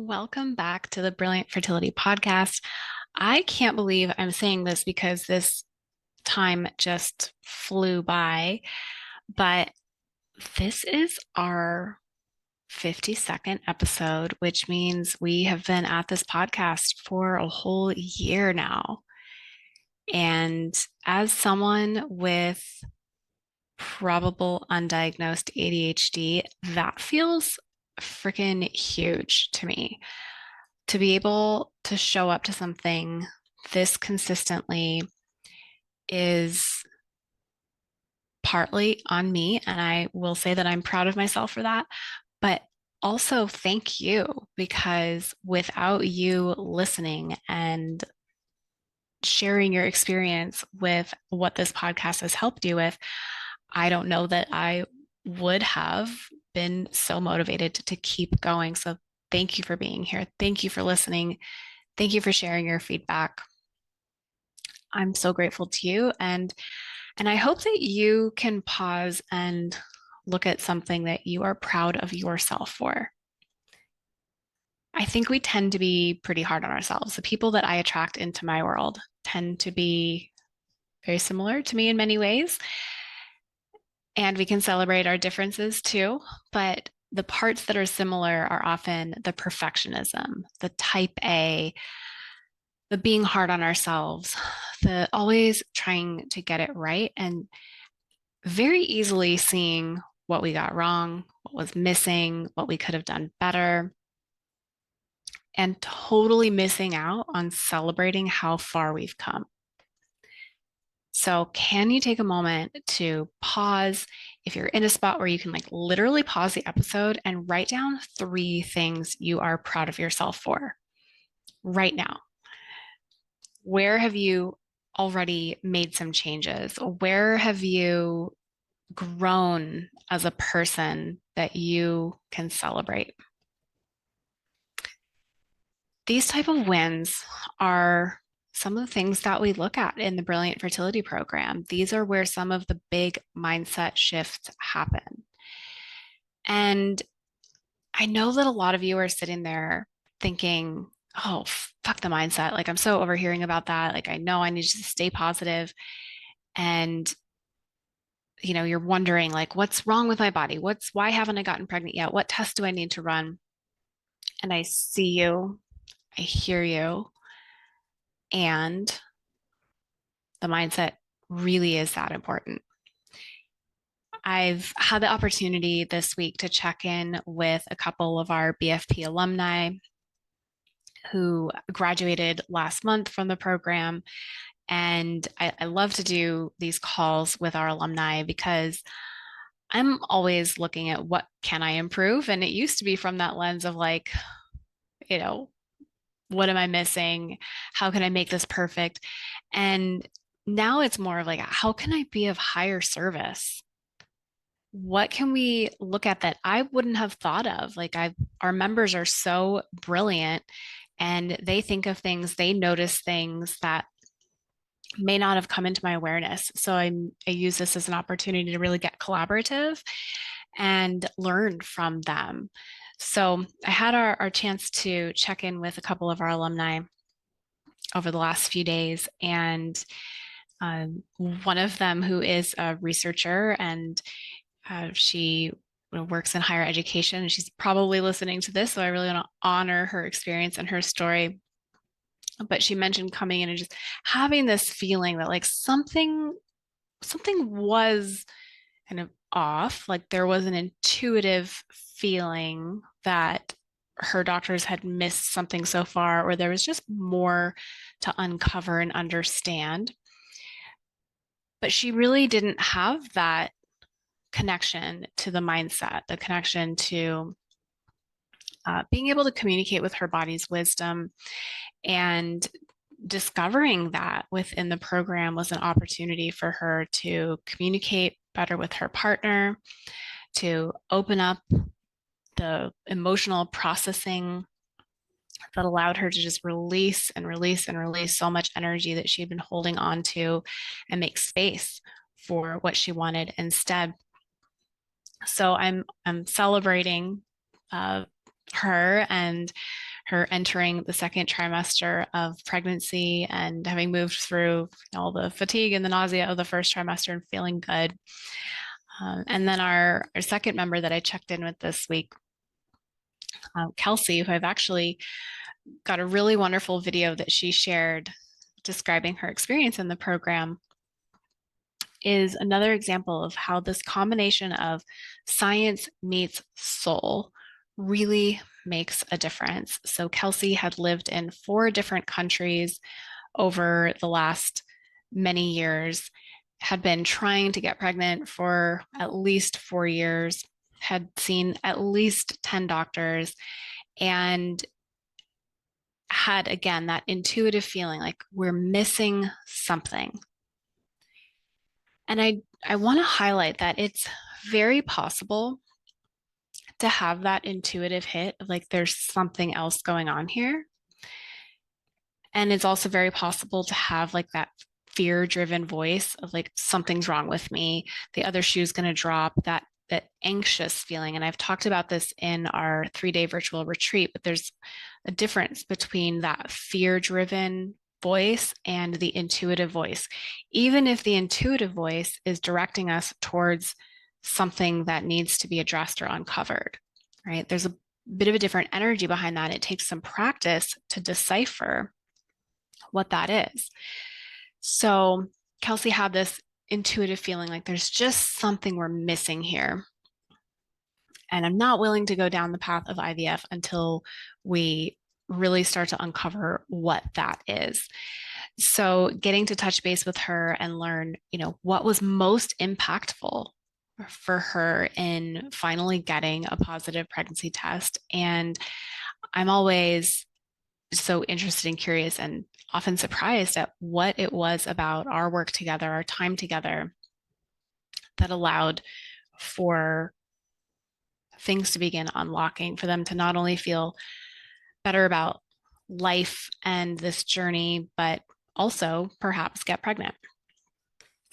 Welcome back to the Brilliant Fertility Podcast. I can't believe I'm saying this because this time just flew by, but this is our 52nd episode, which means we have been at this podcast for a whole year now. And as someone with probable undiagnosed ADHD, that feels freaking huge to me. To be able to show up to something this consistently is partly on me, and I will say that I'm proud of myself for that. But also, thank you, because without you listening and sharing your experience with what this podcast has helped you with, I don't know that I would have been so motivated to keep going. So thank you for being here. Thank you for listening. Thank you for sharing your feedback. I'm so grateful to you. And I hope that you can pause and look at something that you are proud of yourself for. I think we tend to be pretty hard on ourselves. The people that I attract into my world tend to be very similar to me in many ways. And we can celebrate our differences too. But the parts that are similar are often the perfectionism, the type A, the being hard on ourselves, the always trying to get it right, and very easily seeing what we got wrong, what was missing, what we could have done better, and totally missing out on celebrating how far we've come. So, can you take a moment to pause if you're in a spot where you can literally pause the episode and write down 3 things you are proud of yourself for right now? Where have you already made some changes? Where have you grown as a person that you can celebrate? These type of wins are some of the things that we look at in the Brilliant Fertility Program. These are where some of the big mindset shifts happen. And I know that a lot of you are sitting there thinking, oh, fuck the mindset. I'm so overhearing about that. I know I need to stay positive. And, you're wondering, what's wrong with my body? Why haven't I gotten pregnant yet? What tests do I need to run? And I see you, I hear you. And the mindset really is that important. I've had the opportunity this week to check in with a couple of our BFP alumni who graduated last month from the program. And I love to do these calls with our alumni because I'm always looking at what can I improve? And it used to be from that lens of you know, what am I missing? How can I make this perfect? And now it's more of how can I be of higher service? What can we look at that I wouldn't have thought of? Our members are so brilliant and they think of things, they notice things that may not have come into my awareness. So I use this as an opportunity to really get collaborative and learn from them. So I had our chance to check in with a couple of our alumni over the last few days. And one of them, who is a researcher, and she works in higher education, and she's probably listening to this. So I really want to honor her experience and her story. But she mentioned coming in and just having this feeling that something was kind of off. There was an intuitive feeling that her doctors had missed something so far, or there was just more to uncover and understand. But she really didn't have that connection to the mindset, the connection to being able to communicate with her body's wisdom. And discovering that within the program was an opportunity for her to communicate better with her partner, to open up the emotional processing that allowed her to just release and release and release so much energy that she had been holding on to, and make space for what she wanted instead. So I'm celebrating her and her entering the second trimester of pregnancy and having moved through all the fatigue and the nausea of the first trimester and feeling good. And then our second member that I checked in with this week, Kelsey, who I've actually got a really wonderful video that she shared describing her experience in the program, is another example of how this combination of science meets soul really makes a difference. So Kelsey had lived in 4 different countries over the last many years, had been trying to get pregnant for at least 4 years, had seen at least 10 doctors, and had, again, that intuitive feeling like we're missing something. And I want to highlight that it's very possible to have that intuitive hit of like there's something else going on here. And it's also very possible to have like that fear-driven voice of like something's wrong with me, the other shoe's going to drop, that anxious feeling. And I've talked about this in our 3-day virtual retreat, but there's a difference between that fear-driven voice and the intuitive voice. Even if the intuitive voice is directing us towards something that needs to be addressed or uncovered, right? There's a bit of a different energy behind that. It takes some practice to decipher what that is. So Kelsey had this intuitive feeling like there's just something we're missing here. And I'm not willing to go down the path of IVF until we really start to uncover what that is. So getting to touch base with her and learn, what was most impactful for her in finally getting a positive pregnancy test. And I'm always so interested and curious and often surprised at what it was about our work together, our time together, that allowed for things to begin unlocking, for them to not only feel better about life and this journey, but also perhaps get pregnant.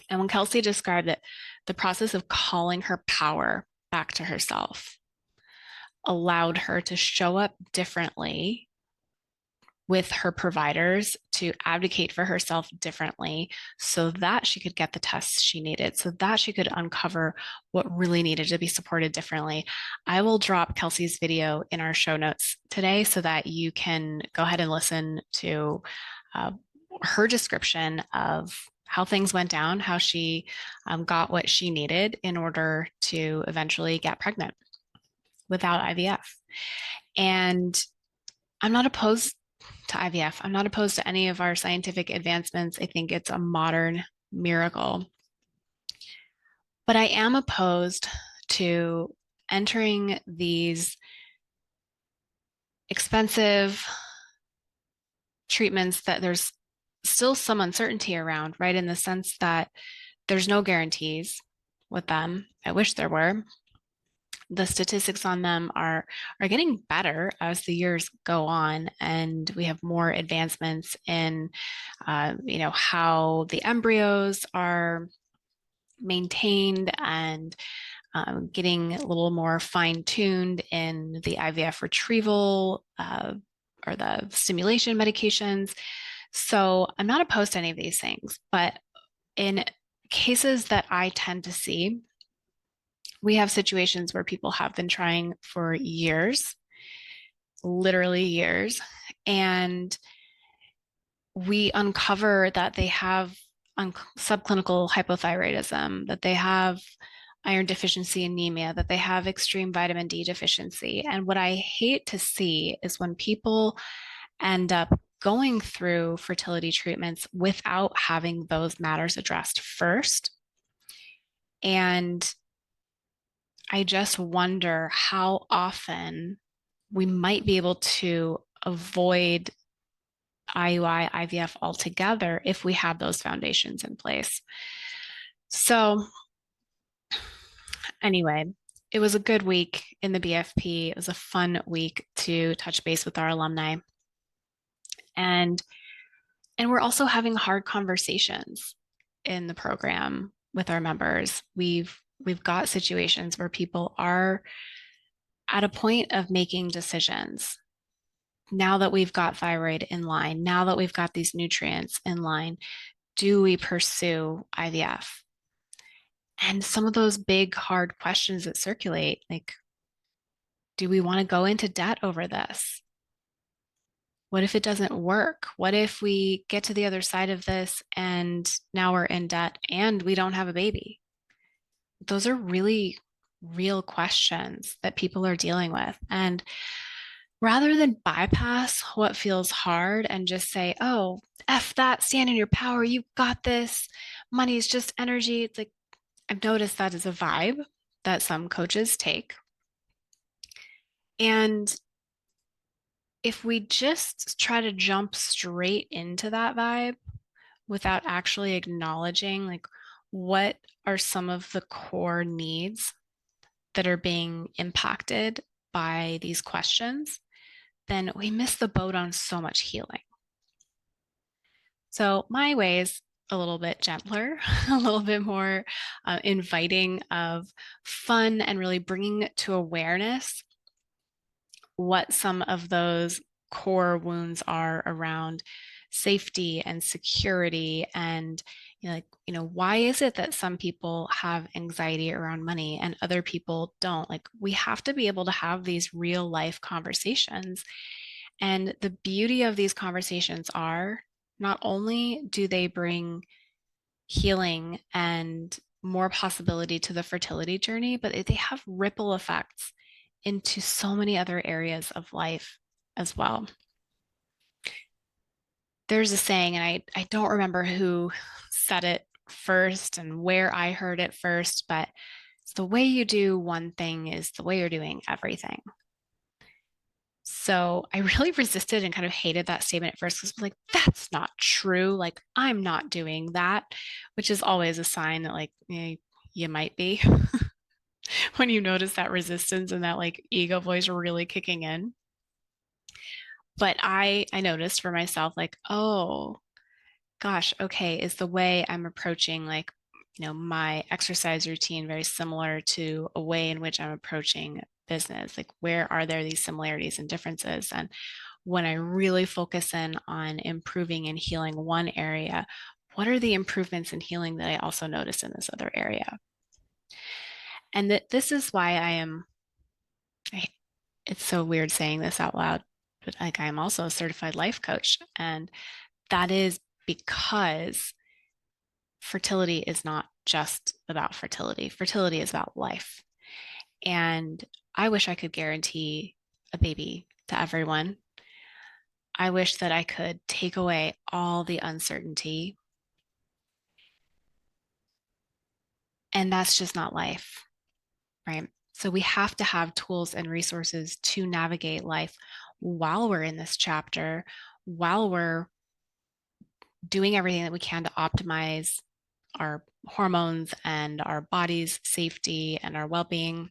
And when Kelsey described it, the process of calling her power back to herself allowed her to show up differently with her providers, to advocate for herself differently so that she could get the tests she needed, so that she could uncover what really needed to be supported differently. I will drop Kelsey's video in our show notes today so that you can go ahead and listen to her description of how things went down, how she got what she needed in order to eventually get pregnant without IVF. And I'm not opposed to IVF. I'm not opposed to any of our scientific advancements. I think it's a modern miracle. But I am opposed to entering these expensive treatments that there's still some uncertainty around, right? In the sense that there's no guarantees with them. I wish there were. The statistics on them are getting better as the years go on, and we have more advancements in, how the embryos are maintained and getting a little more fine-tuned in the IVF retrieval or the stimulation medications. So I'm not opposed to any of these things, but in cases that I tend to see, we have situations where people have been trying for years, literally years, and we uncover that they have subclinical hypothyroidism, that they have iron deficiency anemia, that they have extreme vitamin D deficiency. And what I hate to see is when people end up going through fertility treatments without having those matters addressed first. And I just wonder how often we might be able to avoid IUI, IVF altogether if we have those foundations in place. So anyway, it was a good week in the BFP. It was a fun week to touch base with our alumni. And we're also having hard conversations in the program with our members. We've got situations where people are at a point of making decisions. now that we've got thyroid in line, now that we've got these nutrients in line, do we pursue IVF? And some of those big, hard questions that circulate, like, do we want to go into debt over this? What if it doesn't work? What if we get to the other side of this and now we're in debt and we don't have a baby? Those are really real questions that people are dealing with. And rather than bypass what feels hard and just say, oh, F that, stand in your power, you got this, money is just energy. It's like, I've noticed that is a vibe that some coaches take. And if we just try to jump straight into that vibe without actually acknowledging, like, what are some of the core needs that are being impacted by these questions, then we miss the boat on so much healing. So my way is a little bit gentler, a little bit more inviting of fun, and really bringing to awareness what some of those core wounds are around safety and security. And why is it that some people have anxiety around money and other people don't? Like, we have to be able to have these real life conversations. And the beauty of these conversations are, not only do they bring healing and more possibility to the fertility journey, but they have ripple effects into so many other areas of life as well. There's a saying, and I don't remember who said it first and where I heard it first, but it's the way you do one thing is the way you're doing everything. So I really resisted and kind of hated that statement at first, because I'm like, that's not true. Like, I'm not doing that, which is always a sign that, like, you might be when you notice that resistance and that, like, ego voice really kicking in. But I noticed for myself, like, oh gosh, okay, is the way I'm approaching, like, my exercise routine very similar to a way in which I'm approaching business? Like, where are there these similarities and differences? And when I really focus in on improving and healing one area, what are the improvements and healing that I also notice in this other area? And that this is why it's so weird saying this out loud, but like, I am also a certified life coach. And that is because fertility is not just about fertility. Fertility is about life. And I wish I could guarantee a baby to everyone. I wish that I could take away all the uncertainty. And that's just not life, right? So we have to have tools and resources to navigate life while we're in this chapter, while we're doing everything that we can to optimize our hormones and our body's safety and our well-being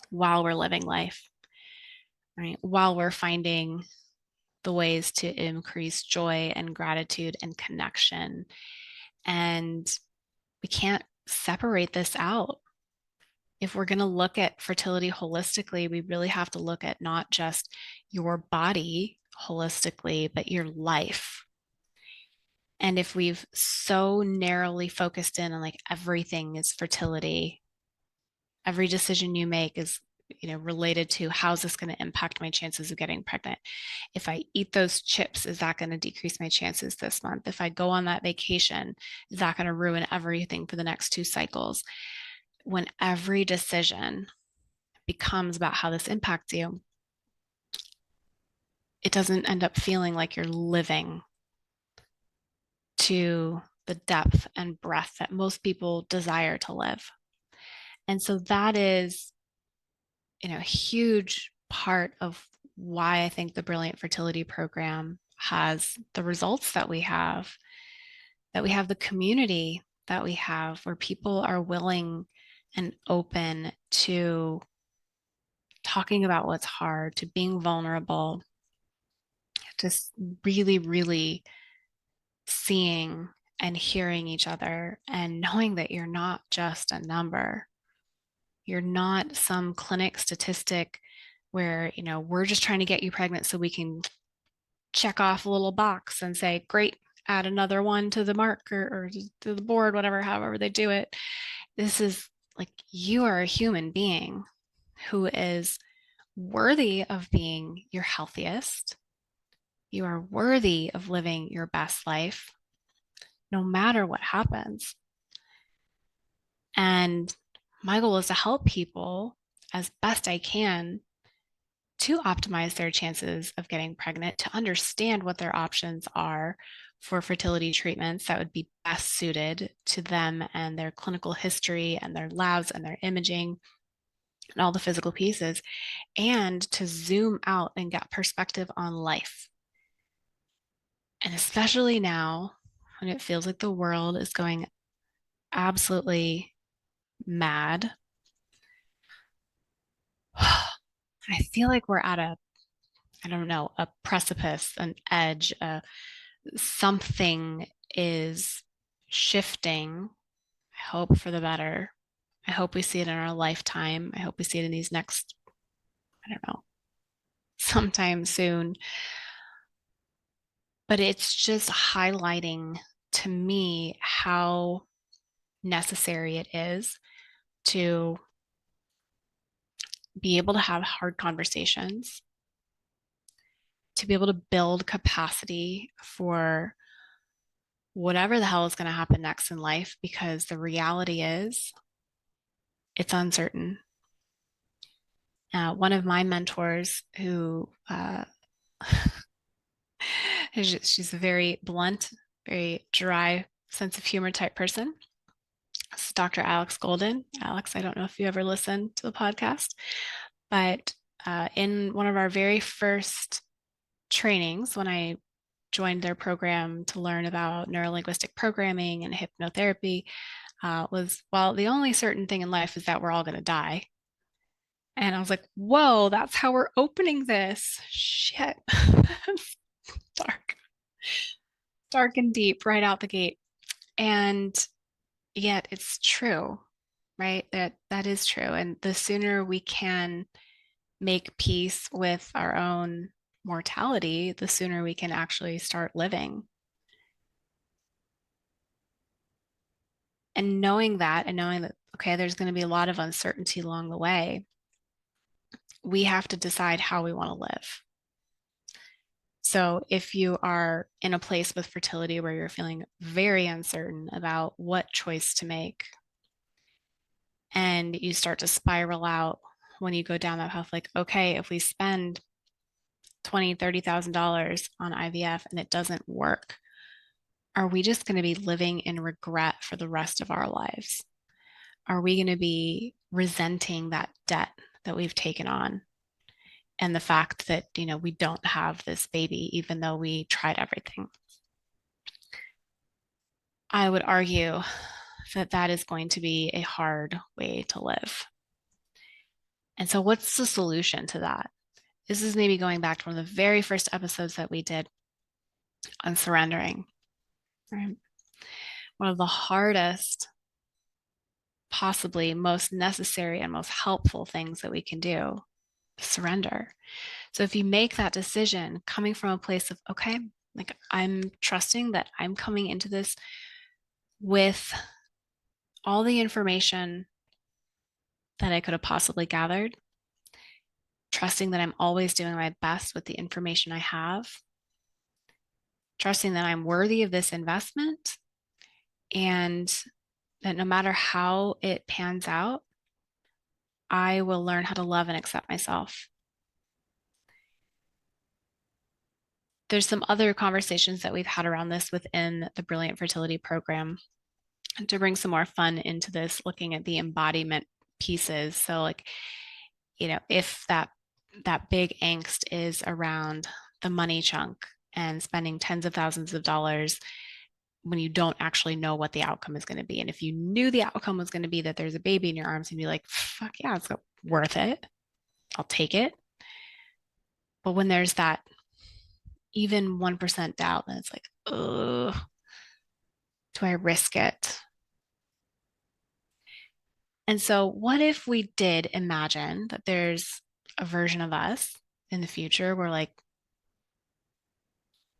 while we're living life, right? While we're finding the ways to increase joy and gratitude and connection. And we can't separate this out. If we're going to look at fertility holistically, we really have to look at not just your body holistically, but your life. And if we've so narrowly focused in on, like, everything is fertility, every decision you make is related to, how's this going to impact my chances of getting pregnant? If I eat those chips, is that going to decrease my chances this month? If I go on that vacation, is that going to ruin everything for the next 2 cycles? When every decision becomes about how this impacts you, it doesn't end up feeling like you're living to the depth and breadth that most people desire to live. And so that is, a huge part of why I think the Brilliant Fertility Program has the results that we have the community that we have, where people are willing and open to talking about what's hard, to being vulnerable, to really, really seeing and hearing each other and knowing that you're not just a number. You're not some clinic statistic where, we're just trying to get you pregnant so we can check off a little box and say, great, add another one to the mark or to the board, whatever, however they do it. This is like, you are a human being who is worthy of being your healthiest. You are worthy of living your best life, no matter what happens. And my goal is to help people as best I can to optimize their chances of getting pregnant, to understand what their options are for fertility treatments that would be best suited to them and their clinical history and their labs and their imaging and all the physical pieces, and to zoom out and get perspective on life. And especially now, when it feels like the world is going absolutely mad, I feel like we're at a precipice, an edge, something is shifting. I hope for the better. I hope we see it in our lifetime. I hope we see it in these next, sometime soon. But it's just highlighting to me how necessary it is to be able to have hard conversations, to be able to build capacity for whatever the hell is going to happen next in life, because the reality is it's uncertain. One of my mentors who she's a very blunt, very dry sense of humor type person. It's Dr. Alex Golden. Alex, I don't know if you ever listened to the podcast, but in one of our very first trainings, when I joined their program to learn about neurolinguistic programming and hypnotherapy, was, well, the only certain thing in life is that we're all going to die. And I was like, whoa, that's how we're opening this. Shit. Dark and deep right out the gate. And yet it's true, right? That is true. And the sooner we can make peace with our own mortality, the sooner we can actually start living. And knowing that, okay, there's going to be a lot of uncertainty along the way, we have to decide how we want to live. So if you are in a place with fertility where you're feeling very uncertain about what choice to make, and you start to spiral out when you go down that path, like, okay, if we spend $20,000-$30,000 on IVF and it doesn't work, are we just going to be living in regret for the rest of our lives? Are we going to be resenting that debt that we've taken on and the fact that, we don't have this baby, even though we tried everything? I would argue that that is going to be a hard way to live. And so what's the solution to that? This is maybe going back to one of the very first episodes that we did on surrendering. Right? One of the hardest, possibly most necessary and most helpful things that we can do is surrender. So if you make that decision coming from a place of, okay, like, I'm trusting that I'm coming into this with all the information that I could have possibly gathered, trusting that I'm always doing my best with the information I have, trusting that I'm worthy of this investment, and that no matter how it pans out, I will learn how to love and accept myself. There's some other conversations that we've had around this within the Brilliant Fertility program to bring some more fun into this, looking at the embodiment pieces. So like, if that big angst is around the money chunk and spending tens of thousands of dollars when you don't actually know what the outcome is going to be. And if you knew the outcome was going to be that there's a baby in your arms, you'd be like, fuck yeah, it's worth it. I'll take it. But when there's that even 1% doubt, then it's like, ugh, do I risk it? And so what if we did imagine that there's a version of us in the future, we're like,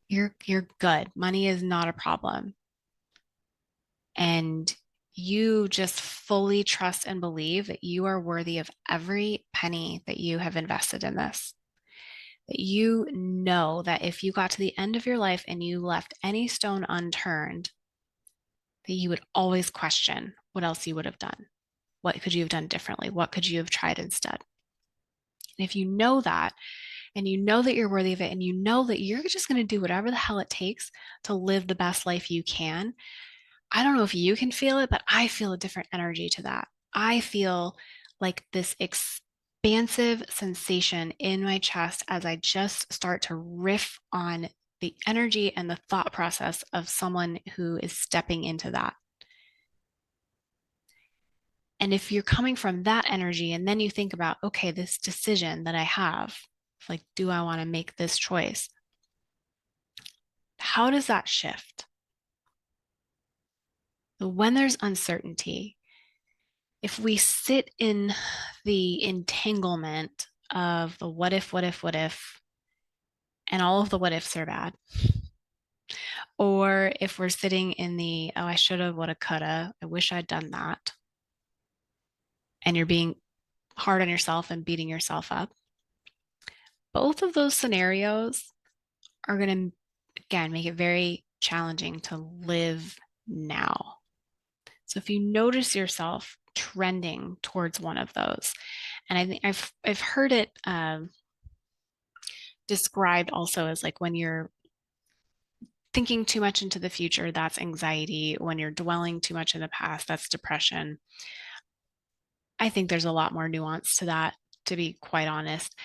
you're good. Money is not a problem. And you just fully trust and believe that you are worthy of every penny that you have invested in this. That you know that if you got to the end of your life and you left any stone unturned, that you would always question what else you would have done. What could you have done differently? What could you have tried instead? And if you know that, and you know that you're worthy of it, and you know that you're just going to do whatever the hell it takes to live the best life you can, I don't know if you can feel it, but I feel a different energy to that. I feel like this expansive sensation in my chest as I just start to riff on the energy and the thought process of someone who is stepping into that. And if you're coming from that energy and then you think about, okay, this decision that I have, like, do I want to make this choice? How does that shift? When there's uncertainty, if we sit in the entanglement of the what if, and all of the what ifs are bad, or if we're sitting in the, oh, I should have, woulda, coulda, I wish I'd done that, and you're being hard on yourself and beating yourself up, both of those scenarios are going to, again, make it very challenging to live now. So if you notice yourself trending towards one of those, and I think I've heard it described also as like when you're thinking too much into the future, that's anxiety. When you're dwelling too much in the past, that's depression. I think there's a lot more nuance to that, to be quite honest.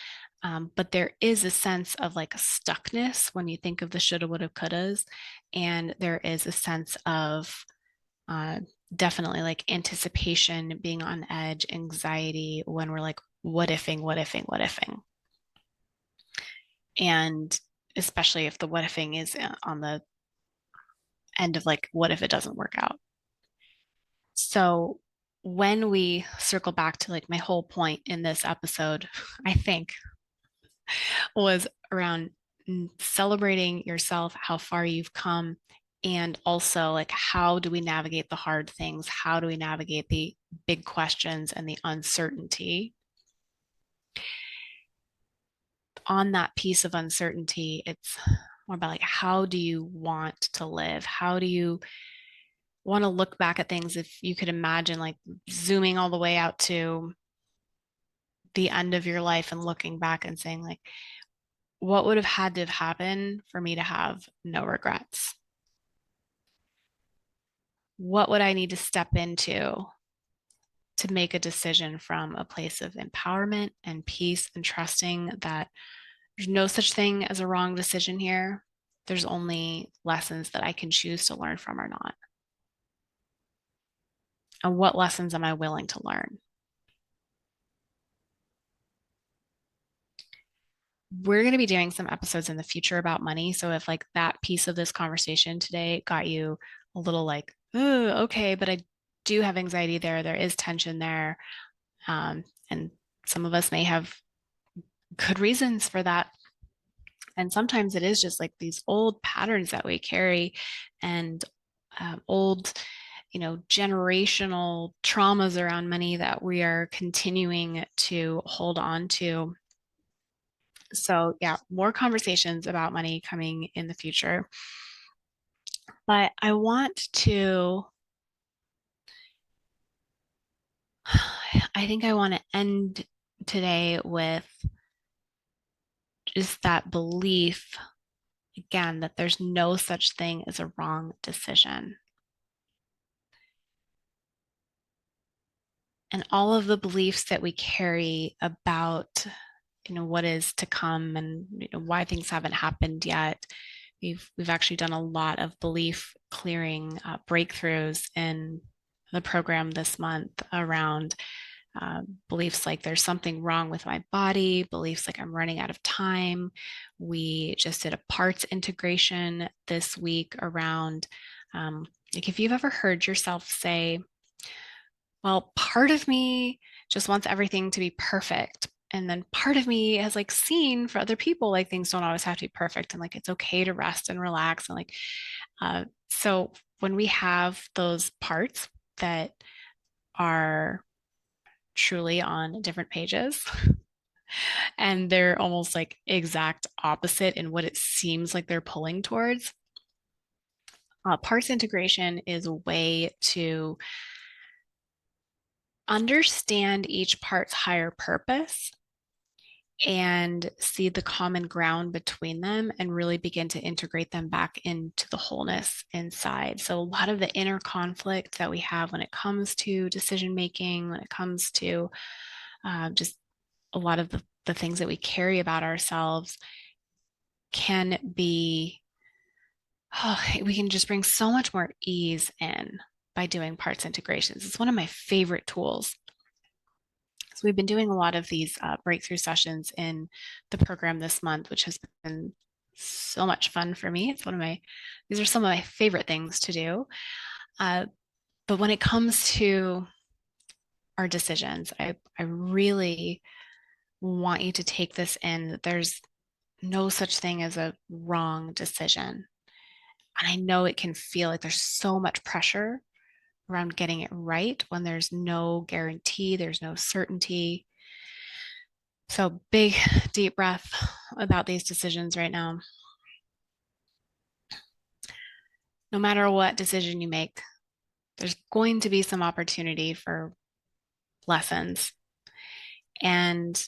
But there is a sense of like a stuckness when you think of the shoulda, woulda, couldas. And there is a sense of definitely like anticipation, being on edge, anxiety when we're like, what ifing, what ifing, what ifing. And especially if the what ifing is on the end of like, what if it doesn't work out? So when we circle back to like my whole point in this episode, I think was around celebrating yourself, how far you've come, and also like how do we navigate the hard things? How do we navigate the big questions and the uncertainty? On that piece of uncertainty, it's more about like how do you want to live? How do you want to look back at things? If you could imagine like zooming all the way out to the end of your life and looking back and saying like, what would have had to have happened for me to have no regrets? What would I need to step into to make a decision from a place of empowerment and peace and trusting that there's no such thing as a wrong decision here. There's only lessons that I can choose to learn from or not. And what lessons am I willing to learn? We're going to be doing some episodes in the future about money. So if like that piece of this conversation today got you a little like, oh, okay, but I do have anxiety there. There is tension there. And some of us may have good reasons for that. And sometimes it is just like these old patterns that we carry and old, generational traumas around money that we are continuing to hold on to. So, yeah, more conversations about money coming in the future. But I want to end today with just that belief, again, that there's no such thing as a wrong decision. And all of the beliefs that we carry about, what is to come and why things haven't happened yet. We've actually done a lot of belief clearing breakthroughs in the program this month around beliefs like there's something wrong with my body, beliefs like I'm running out of time. We just did a parts integration this week around like if you've ever heard yourself say, well, part of me just wants everything to be perfect. And then part of me has like seen for other people, like things don't always have to be perfect and like it's okay to rest and relax. And like, so when we have those parts that are truly on different pages and they're almost like exact opposite in what it seems like they're pulling towards, parts integration is a way to understand each part's higher purpose and see the common ground between them and really begin to integrate them back into the wholeness inside. So, a lot of the inner conflict that we have when it comes to decision making, when it comes to just a lot of the things that we carry about ourselves can be, we can just bring so much more ease in by doing parts integrations. It's one of my favorite tools. So we've been doing a lot of these breakthrough sessions in the program this month, which has been so much fun for me. These are some of my favorite things to do. But when it comes to our decisions, I really want you to take this in that there's no such thing as a wrong decision. And I know it can feel like there's so much pressure around getting it right when there's no guarantee, there's no certainty. So, big, deep breath about these decisions right now. No matter what decision you make, there's going to be some opportunity for lessons. And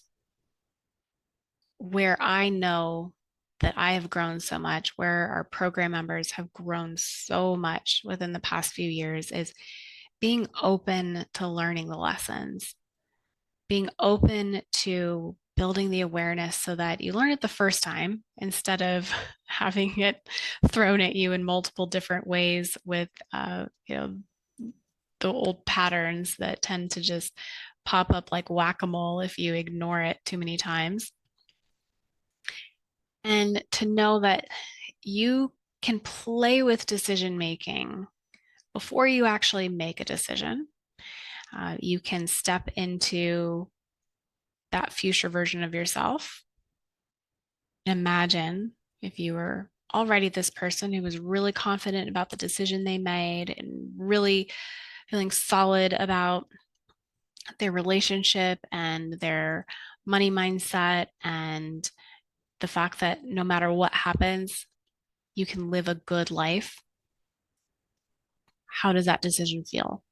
where I know that I have grown so much, where our program members have grown so much within the past few years, is being open to learning the lessons, being open to building the awareness so that you learn it the first time instead of having it thrown at you in multiple different ways with, the old patterns that tend to just pop up like whack-a-mole if you ignore it too many times. And to know that you can play with decision making before you actually make a decision. You can step into that future version of yourself. Imagine if you were already this person who was really confident about the decision they made and really feeling solid about their relationship and their money mindset and the fact that no matter what happens, you can live a good life. How does that decision feel?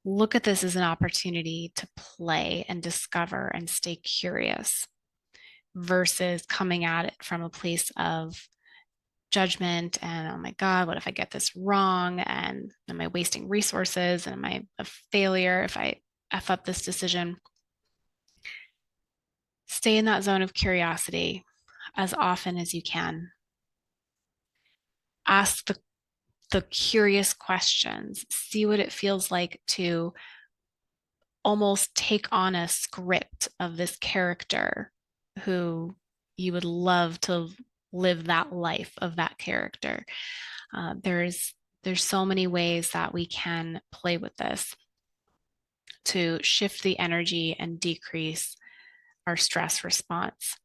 Look at this as an opportunity to play and discover and stay curious versus coming at it from a place of judgment and, oh my God, what if I get this wrong? And am I wasting resources? And am I a failure if I F up this decision? Stay in that zone of curiosity as often as you can. Ask the curious questions. See what it feels like to almost take on a script of this character who you would love to live that life of that character. There's so many ways that we can play with this to shift the energy and decrease our stress response.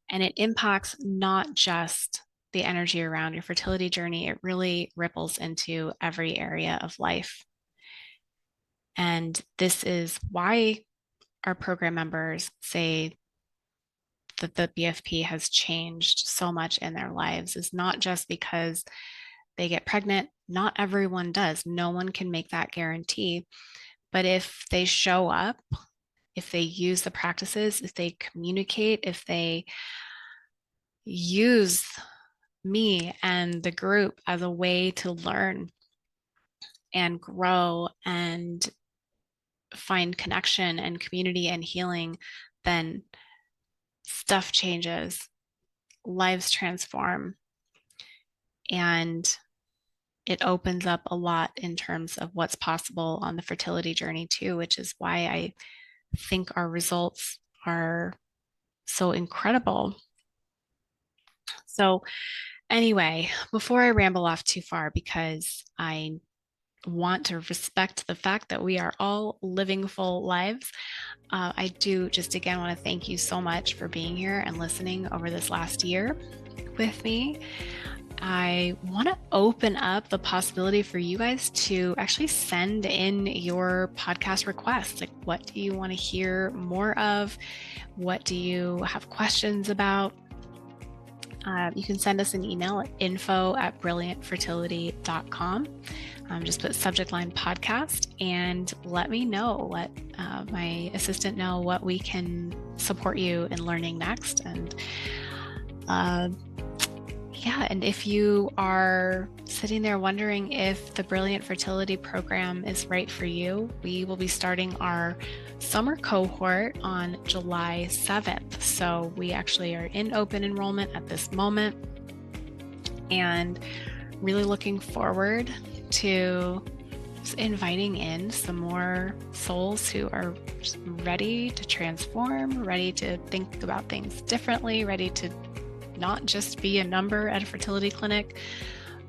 And it impacts not just the energy around your fertility journey, it really ripples into every area of life. And this is why our program members say that the BFP has changed so much in their lives, is not just because they get pregnant. Not everyone does. No one can make that guarantee. But if they show up, if they use the practices, if they communicate, if they use me and the group as a way to learn and grow and find connection and community and healing, then stuff changes, lives transform, and it opens up a lot in terms of what's possible on the fertility journey too, which is why I think our results are so incredible. So anyway, before I ramble off too far, because I want to respect the fact that we are all living full lives. I do just again want to thank you so much for being here and listening over this last year with me. I want to open up the possibility for you guys to actually send in your podcast requests. Like, what do you want to hear more of? What do you have questions about? You can send us an email at info@brilliantfertility.com. Just put subject line podcast and let me know, let my assistant know what we can support you in learning next. And and if you are sitting there wondering if the Brilliant Fertility program is right for you, we will be starting our summer cohort on July 7th. So we actually are in open enrollment at this moment and really looking forward to inviting in some more souls who are ready to transform, ready to think about things differently, ready to not just be a number at a fertility clinic,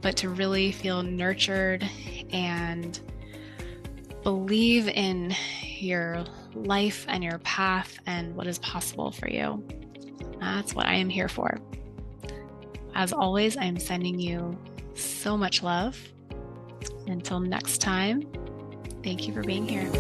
but to really feel nurtured and believe in your life and your path and what is possible for you. That's what I am here for. As always, I'm sending you so much love. Until next time, thank you for being here.